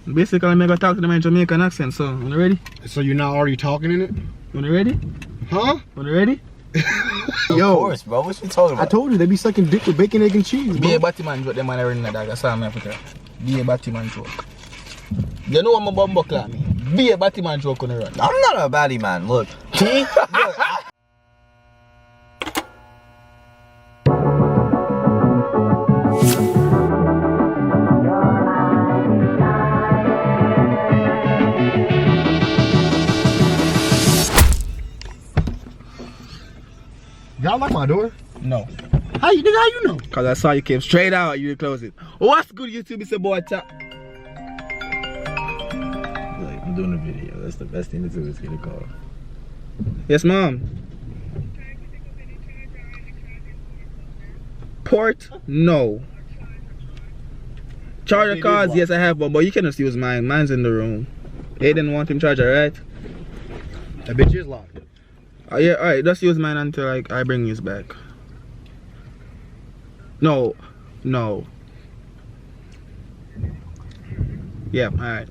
Basically, I'm gonna talk to them in Jamaican accent, so you ready? So you're not already talking in it? You ready? Huh? You ready? Yo, of course, bro. What you talking about? I told you they be sucking dick with bacon, egg, and cheese. Be a Batman joke, them man already know that. That's all I'm gonna put there. Be a Batman joke. You know what my bum buckler mean? Be a Batman joke on the run. I'm not a baddie man. Look. Y'all like my door? No. How you know? Cause I saw you came straight out, you close it. What's good, YouTube? It's a boy chat. Like, I'm doing a video. That's the best thing to do is get a call. Yes, mom. Port? No. Charger cards? Yes, I have one, but you can just use mine. Mine's in the room. They didn't want him charger, right? That bitch is locked. Oh yeah, alright, just use mine until I bring his back. No. Yeah, alright.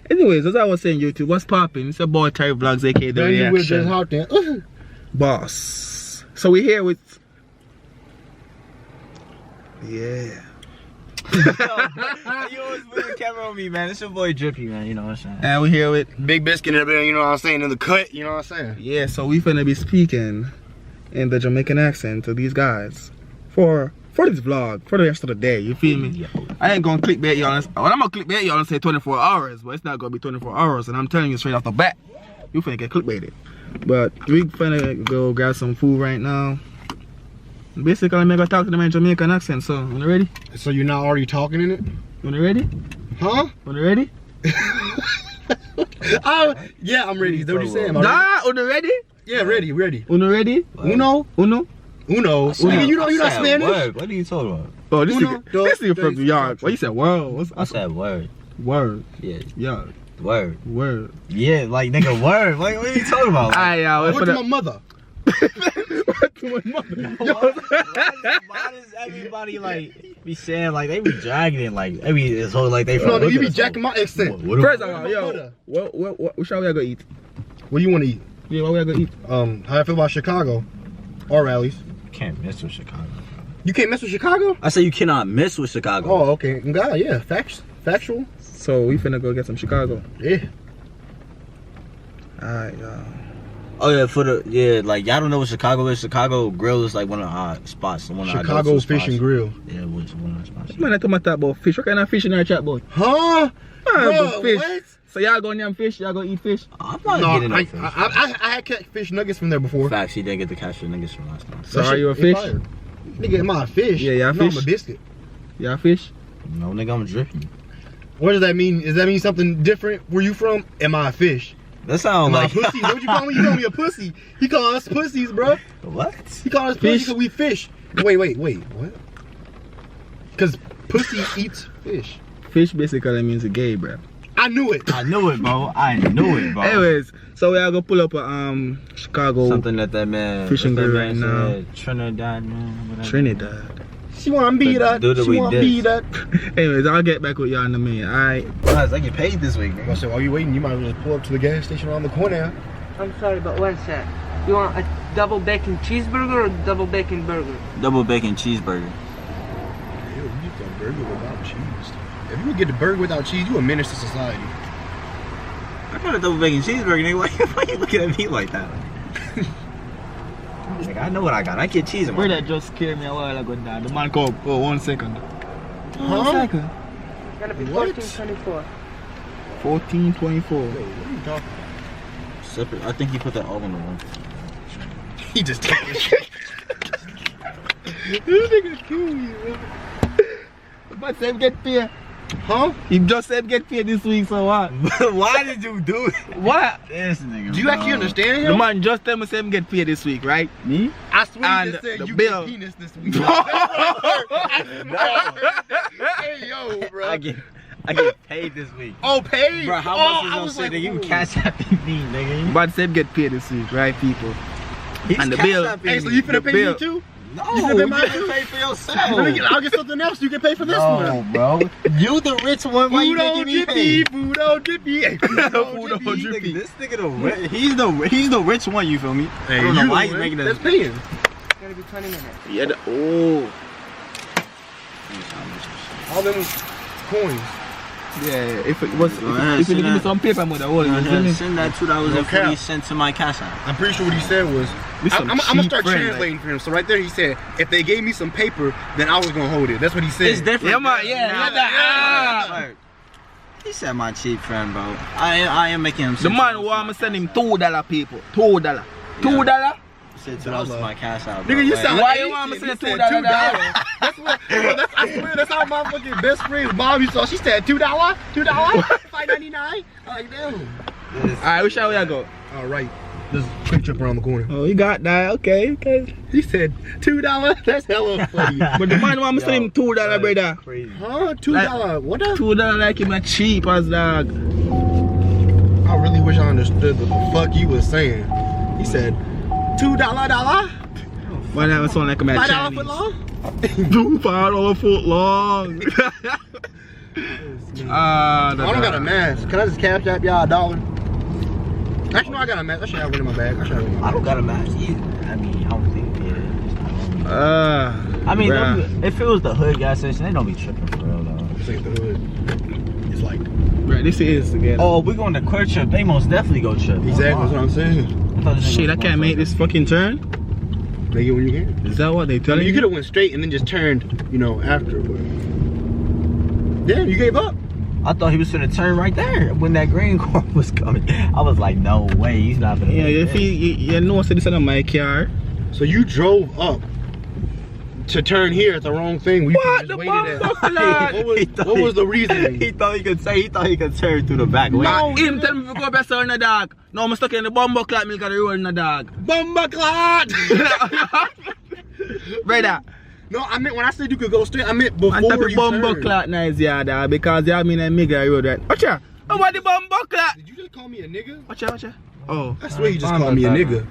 Anyways, as I was saying, YouTube, what's popping? It's your boy Tyrekevlogs, aka The Reaction. Boss. So we're here with... Yeah. You always put the camera on me, man. It's your boy Drippy, man. You know what I'm saying? And we're here with... Big Biscuit in there, you know what I'm saying? In the cut, you know what I'm saying? Yeah, so we finna be speaking in the Jamaican accent to these guys for this vlog, for the rest of the day, you feel me? Yeah. I ain't gonna clickbait y'all. Well, I'm gonna clickbait y'all and say 24 hours, but it's not gonna be 24 hours, and I'm telling you straight off the bat, you finna get clickbaited. But we finna go grab some food right now. Basically, I'm gonna talk to them in Jamaican accent, so you ready? So you're not already talking in it? You ready? Huh? You ready? Yeah, I'm ready. Is that what you saying? Nah, you ready? Yeah, ready. You ready? Uno. Nigga, you not Spanish? Word. What are you talking about? Oh, this nigga from New York. What you said? Word. I said word. Word. Yeah. Word. Yeah, like nigga, word. Like, what are you talking about? Alright, y'all. What to my mother? What to my mother? Why does everybody like be saying like they be dragging it like it's whole like they? No, you be jacking my accent. First of all, yo, what shall we gonna eat? What do you want to eat? Yeah, what we gonna eat? How I feel about Chicago or rallies? Can't mess with Chicago. You can't mess with Chicago? I say you cannot mess with Chicago. Oh, okay. God, yeah, factual. So we finna go get some Chicago. Yeah. Alright, y'all. Oh yeah, like y'all don't know what Chicago is. Chicago Grill is like one of our spots. Chicago Fish and Grill. Yeah, which one of our spots? Man, I told my talk about fish. What kind of fish in our chat, boy? Huh? Bro, fish. What? So y'all going yam fish? Y'all gonna eat fish? I'm not getting no fish. I had catfish nuggets from there before. Facts, he didn't get the catfish nuggets from last time. So are you a fish? Nigga, am I a fish? Yeah, y'all no, fish. I'm a biscuit. Y'all fish? No, nigga, I'm dripping. What does that mean? Does that mean something different? Where you from? Am I a fish? That sounds like pussy. What you call me? You call me a pussy. He call us pussies, bro. What? He call us pussies because we fish. Wait. What? Because pussy eats fish. Fish basically means a gay, bro. I knew it, bro. Anyways, so we are gonna pull up a Chicago. Something that man fishing grill right now. Trinidad, man. Whatever. Trinidad. She wanna be that. She wanna be that. Anyways, I'll get back with y'all in a minute. Alright. Guys, I get paid this week, I man. said, while you waiting, you might as well pull up to the gas station around the corner. I'm sorry, but one sec. You want a double bacon cheeseburger or double bacon burger? Double bacon cheeseburger. Ew, you get that burger without cheese. If you would get the burger without cheese, you a menace to society. I got a double bacon cheeseburger, nigga. Why you looking at me like that? Like, I know what I got. I get cheese in my That just scared me a while ago now. The man called for 1 second. Huh? 1 second. Gotta be What? 1424. 1424. Wait, what are you talking Separate. I think he put that all in the one. about? He just taking shit. This nigga kill me, bro. But Sam get paid. Huh? He just said get paid this week, so what? Why did you do it? What? This nigga. Do you actually understand him? The man just tell me Sam get paid this week, right? Me? I swear And you just said the you bill. get penis this week. Hey, yo, bro. I get paid this week. Oh, paid? Bro, how much is gonna say that you cash happy me, nigga? But Sam get paid this week, right, people? He's and the cash bill. apping Hey, so me. you finna The pay bill. me too? No, You can pay you my pay for yourself. I'll get something else. You can pay for this No, one. bro. You the rich one. Why you making me pay? Food on drippy. Hey, food on This drippy. nigga, this nigga he's the rich one. You feel me? Hey, I don't know you why the he's making one this. that's paying. It's gonna be 20 minutes. Yeah, oh. All them coins. Yeah, if it was, ahead, if you send give me that. some paper, I'm gonna hold it. Send that $2.40 to my cash app. I'm pretty sure what he said was, This I'm some gonna cheap start friend, translating for him. So right there he said, if they gave me some paper, then I was gonna hold it. That's what he said. It's different. Yeah, man, yeah. Like, he said my cheap friend, bro. I am making him. The man who I'm send him $2 people. $2. $2? Said $2 to my cash app. Nigga, you sound Why like you want me to Asian. say He $2? said That's what, bro, I swear, that's how my fucking best friend Bobby saw. She said $2, $5.99. I'm like, damn. Alright, which way I go? All right, this quick trip around the corner. Oh, you got that? Okay, okay. He said $2. That's hella funny. But the man who I'm send him $2, brother. Crazy. Huh? $2? What the? $2 like him a cheap as dog. I really wish I understood what the fuck you was saying. He said $2. Why that was sound like a man $5 Chinese? foot long? $5 foot long. I don't got a mask. Can I just cash app y'all $1? Actually, no, I got a mask. I should have one in my bag. I don't got a match either. I mean, I don't think I mean, bruh. if it was the hood gas station, they don't be tripping for real though. This ain't the hood. It's like Bruh, this is again. Oh, we going to quick trip. They most definitely go trip. exactly that's what I'm saying. Shit, I can't make this fucking turn. Make it when you can. Is that what they I telling mean, you you? could have went straight and then just turned, you know, after. But damn, you gave up. I thought he was gonna turn right there when that green car was coming. I was like, no way, he's not gonna. Yeah, make if this. you know, so this is not my car. So you drove up to turn here at the wrong thing. We What? just The waited bumper at. clock? What was the reasoning? He thought he could turn through the back. Wait. No, him tell me to go best on the dog. No, I'm stuck in the bumper clock, me got the road in the dog. Bumba clot. Brother, No, I meant when I said you could go straight, I meant before I'm talking you bumper turned. clock nice, yeah, dog, because you have me in a mega road, right? Watch out. Oh, what the bumper clock? Did you just call me a nigga? Watch out, watch out. Oh. I swear you just called me a nigga.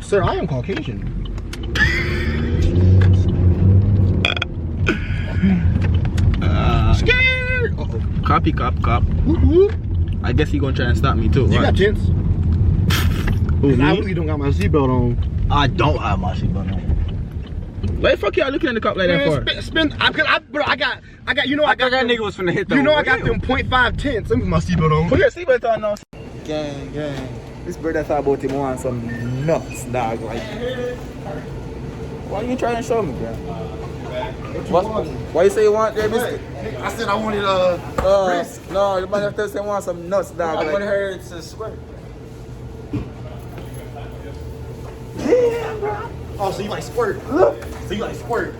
Sir, I am Caucasian. Scared! Uh-oh. Copy, cop. Whoop, whoop. I guess he gonna try and stop me too. You right? got tents? Who, I me? really don't got my seatbelt on. I don't have my seatbelt on. Why the fuck y'all looking at the cop like that for? Bro, I got, you know, I thought that nigga was finna hit the You know, I got wheel. them 0.5 tents. Let me put my seatbelt on. Put your seatbelt on now. Gang. This brother thought about him want some nuts, dog. Like, why you trying to show me, bro? Why you say you want their biscuit? I said I wanted wrist. No, the man after say want some nuts, dog. I Like, want her to squirt. Oh, so you like squirt? So you like squirt?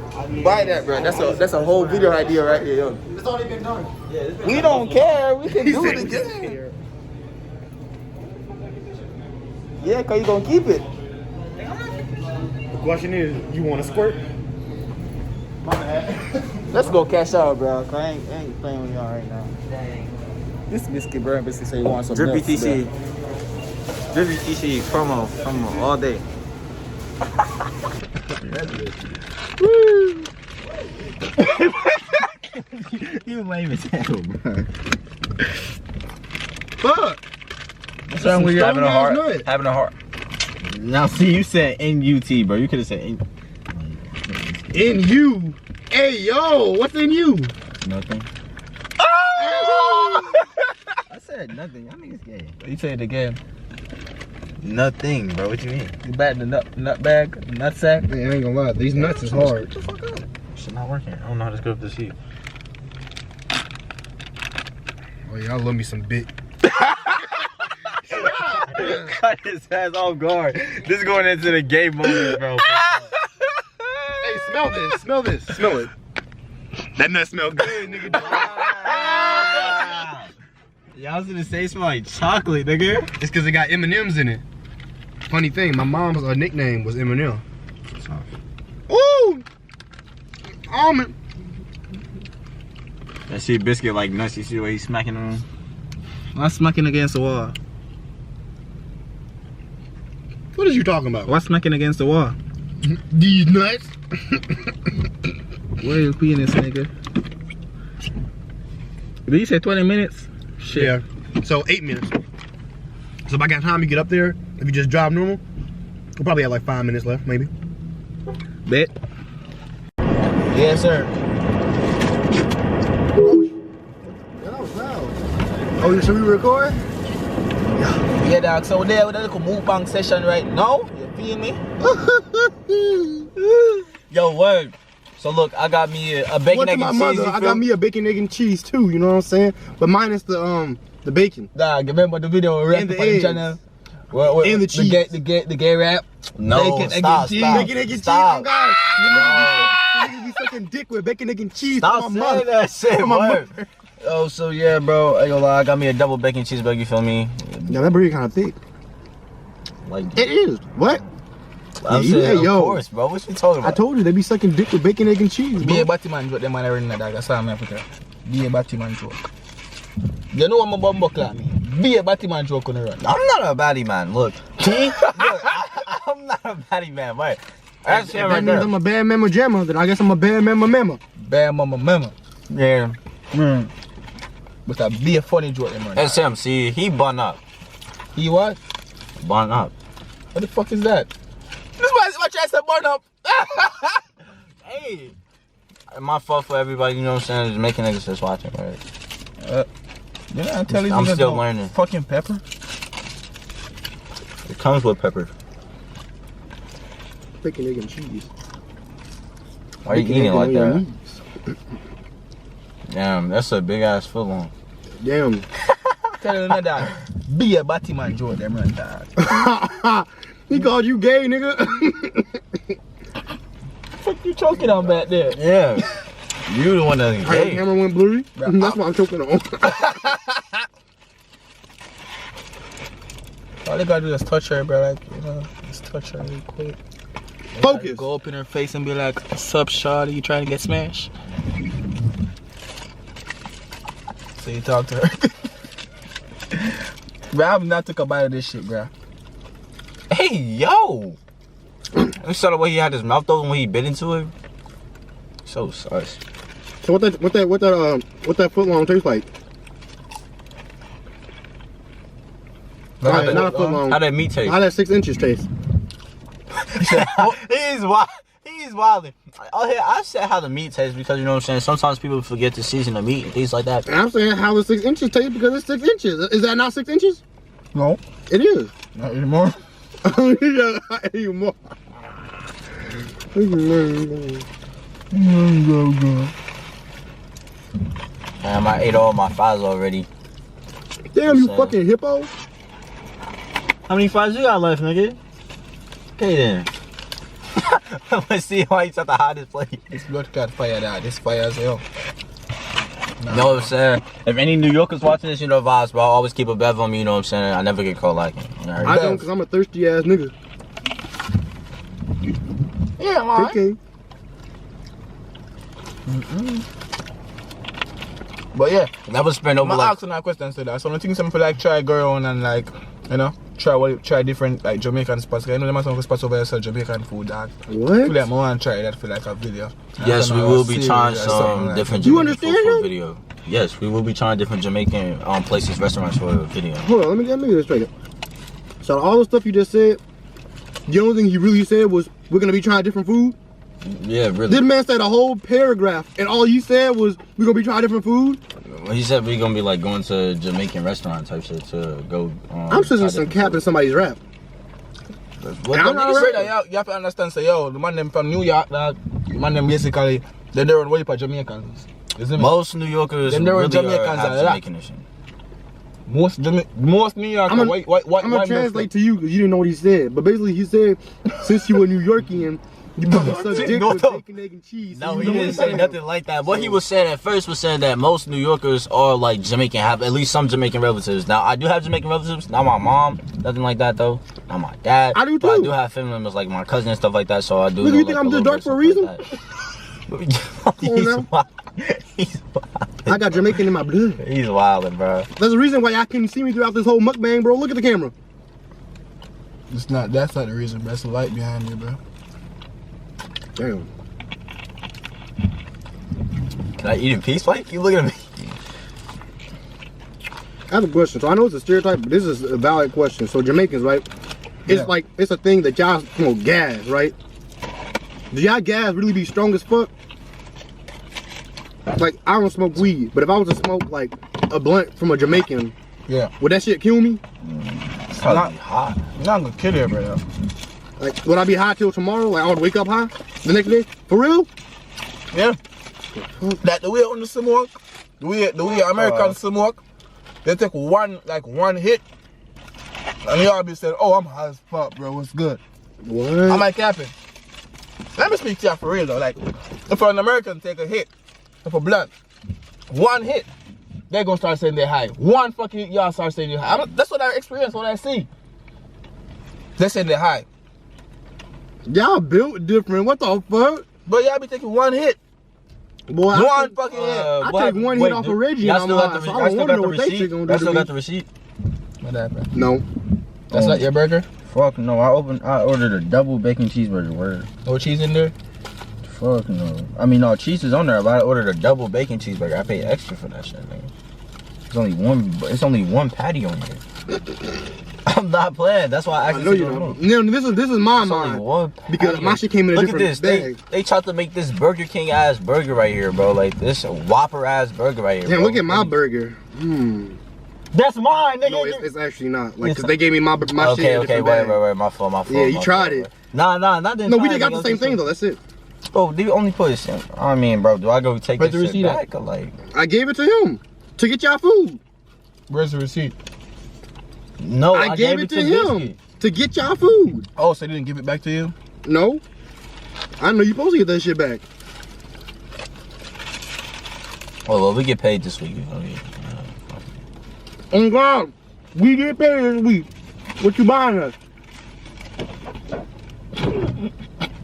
buy that, bro. That's a whole video idea right there, yo. It's already been done. We don't care. We can do it again. Yeah, cause you gonna keep it. The question is, you want to squirt? My bad. Let's go cash out, bro. Cause I ain't playing with y'all right now. Dang. This biscuit, bro, basically say you want some Drippy nuts, TC. bro. Drippy TC promo all day. You lame as hell, bro. Fuck. What's wrong with you? Having a heart. Having a heart. Now see, you said NUT, bro. You could have said In you. Hey, yo, what's in you? nothing. I said nothing. I think it's gay. You say it again. Nothing, bro. What you mean? You back the nut bag, the nut sack. Man, I ain't gonna lie. These nuts is hard. Shit the fuck up. Shit not working. I don't know how to screw up this heat. Oh yeah, I love me some bit. Cut his ass off guard. This is going into the gay moment, bro. Hey, smell this. Smell this. Smell it. That nut smell good, nigga. Y'all was gonna say smell like chocolate, nigga. It's because it got M&M's in it. Funny thing, my mom's nickname was M&M. Ooh! Almond. That shit biscuit like nuts. You see the way he's smacking on him? I'm smacking against the wall. What is you talking about? What's smacking against the wall? These nuts. Where you peeing this nigga? Did you say 20 minutes? Shit. Yeah. So 8 minutes. So by the time you get up there, if you just drive normal, we'll probably have like 5 minutes left, maybe. Bet. Yes, sir. That was loud. Oh, should we record? Yeah, dog. So we're there with a little mukbang session right now. You feel me? Yo, word. So look, I got me a bacon, egg, and cheese. I got me a bacon, egg, and cheese too. You know what I'm saying? But minus the bacon. Dog, remember the video we And the on the eggs. channel? And the cheese. The gay rap. No, Bacon, egg, stop, and cheese. stop. Bacon, egg, and Stop. cheese. Oh, guys. You niggas be sucking dick with bacon, egg, and cheese. Stop from my saying mother. that shit, From my word. mother. Oh, so yeah, bro. I ain't gonna lie, I got me a double bacon cheeseburger. You feel me? Yeah, that burger kind of thick. Like It is. What? I'm Yeah, saying, yo. of course, bro. What you talking I about? told you they be sucking dick with bacon, egg, and cheese. Be Bro. a Batman joke, them man are in that dog. That's how I'm gonna put it. Be a Batman joke. You know what my bum buckle at me? Be a Batman joke on the run. I'm not a baddie man. Look, I'm not a baddie man. Wait, that's If him that right means there. I'm a bad mama jammer, then I guess I'm a bad mama. Bad mama. Yeah, But that be a funny joke, them run. that's him. See, he bun up, He what? bun up. What the fuck is that? This man's my chest to burn up. Hey, my fault for everybody. You know what I'm saying? Just making niggas just watching. Right? Yeah, I tell you, I'm niggas still don't learning. Fucking pepper. It comes with pepper. Bacon, egg, and cheese. Why are you Bacon, eating egg, like and that? onions. Damn, that's a big ass foot long. Damn. Tell you that. Be a Batman joke, them run dog. He called you gay, nigga. Fuck you choking on back there? Yeah, you the one that's The gay. camera went blurry. That's what I'm choking on. All they gotta do is touch her, bro. Like, you know, just touch her real quick. Focus. Go up in her face and be like, "What's up, shawty? You trying to get smashed?" So you talk to her. Bro, I've not took a bite of this shit, bro. Hey, yo! You saw the way he had his mouth open when he bit into it? So sus. So what that foot long tastes like? Not a foot long. How that meat taste? How that 6 inches taste? He's wild. He's wilding. Oh, yeah, I said how the meat tastes because you know what I'm saying. Sometimes people forget to season the meat and things like that. And I'm saying how the 6 inches taste because it's 6 inches. Is that not 6 inches? No, It is. not anymore. Yeah, not anymore. Damn, I ate all my fries already. Damn, you Sad. fucking hippo. How many fries you got left, nigga? Okay then. Let's see why he's at the hottest place. This blood got fire, dog. This fire as hell. You know what I'm saying? If any New Yorkers watching this, you know vibes, bro. I always keep a bev on me, you know what I'm saying? I never get caught lacking. I don't because I'm a thirsty ass nigga. Yeah, I'm alright. Okay. But yeah, Never spend over I'm like asking that question to that. So I think some people like try go on and like, you know, try different like Jamaican spots. I know there are some spots over there sell Jamaican food, dog. I feel like I What? want to try that for like a video. yes, we will be trying some different You Jamaican understand food for a him? video. Yes, we will be trying different Jamaican places, restaurants for a video. Hold on, let me get this straight. So all the stuff you just said, the only thing he really said was we're gonna be trying different food. Yeah, really. This man said a whole paragraph, and all he said was we're gonna be trying different food. He said we're gonna be like going to Jamaican restaurant type shit to go. I'm sensing some cap in somebody's rap. What I'm the- not You right. say that, you have to understand, say, yo, the man them from New York, dog. The man them basically, they're there on way for Jamaicans. You see me? Most New Yorkers Them there were really Jamaicans have are Jamaican shit. Most New Yorkers, I'm white gonna translate to you because you didn't know what he said. But basically, he said since you a New Yorkian, you probably suck dick No, with no. bacon, egg, and cheese. No, So he you know didn't what say I'm nothing like that. What he was saying at first was saying that most New Yorkers are like Jamaican, have at least some Jamaican relatives. Now, I do have Jamaican relatives. Not my mom, nothing like that though. Not my dad. I do But I too. do have family members like my cousin and stuff like that. So I do. Look, know, you think like, I'm just little dark for a bit reason? stuff like that. on He's now. wild. He's wild. I got Jamaican in my blood. He's wildin', bro. There's a reason why y'all couldn't see me throughout this whole mukbang, bro. Look at the camera. That's not the reason, bro. That's the light behind you, bro. Damn. Can I eat in peace, Mike? You looking at me? I have a question. So I know it's a stereotype, but this is a valid question. So Jamaicans, right? It's Yeah. like, it's a thing that y'all smoke gas, right? Do y'all gas really be strong as fuck? Like, I don't smoke weed, but if I was to smoke like a blunt from a Jamaican, Yeah. would that shit kill me? It's probably Not- hot. I'm not gonna kill you, bro. Like, would I be high till tomorrow? Like, I would wake up high the next day? For real? Yeah. That the way on the smoke, the way American smoke, they take one hit, and they all be saying, "Oh, I'm high as fuck, bro. What's good?" What? I'm like capping. Let me speak to you for real though. Like, if an American take a hit, if a blunt, one hit, they're gonna start saying they're high. One fucking hit, y'all start saying you're high. That's what I experience, what I see. They say they're high, Y'all built different. What the fuck? but y'all be taking one hit, Boy, one fucking hit. I take one hit off of Reggie and I'm high, so I don't wanna know what they shit gonna do I to still me. got the receipt. What happened? No. That's not your burger? Fuck no, I ordered a double bacon cheeseburger. Word. No cheese in there? Fuck no. I mean, no, cheese is on there, but I ordered a double bacon cheeseburger. I paid extra for that shit, nigga. It's only one patty on here. I'm not playing. That's why I I actually know said you no, don't. no. No, this is my It's only mind. one patty. Because my shit came in a Look at different this. bag. They tried to make this Burger King ass burger right here, bro. Like this Whopper ass burger right here. Damn, bro. look at my burger. That's mine, nigga. No, it's actually not. Like, It's- cause they gave me my shit in a Okay, different bag. wait. My fault. Yeah, you my tried fault, it. bro. Nah, not the No, we entire just got thing. the same thing though. That's it. Bro, do you only put it in? I mean, bro, do I go take Where's this the shit receipt at? back or like? I gave it to him to get y'all food. Where's the receipt? No, I gave it to him Biscuit. to get y'all food. Oh, so they didn't give it back to you? No, I know you supposed to get that shit back. Oh well, we get paid this week. You know what I mean? On God, we get paid this week. What you buying us?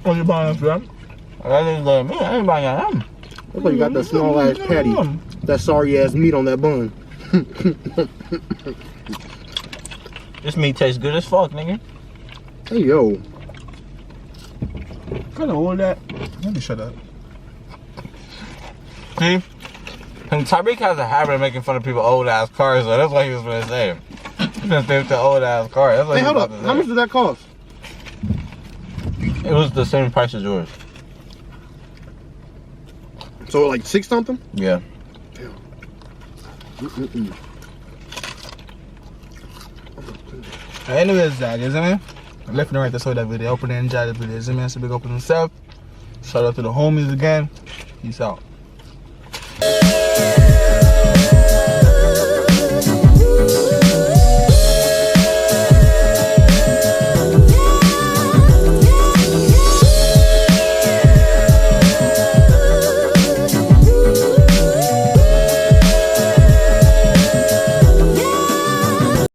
What you buying us, bro? I didn't like me. I ain't buying them. That's why you got that small ass patty, that sorry ass meat on that bun. This meat tastes good as fuck, nigga. Hey yo, Kind of all that. Let me shut up. See? And Tyreek has a habit of making fun of people old ass cars, so that's what he was gonna say. He's gonna say with the old ass car. That's what hey, he hold was up. about to How say. much did that cost? It was the same price as yours. So like 6 something? Yeah. Anyways, Zach, isn't it? Left and right, that's all that video. Hope you enjoyed the video, isn't it? So big up on himself. Shout out to the homies again. Peace out.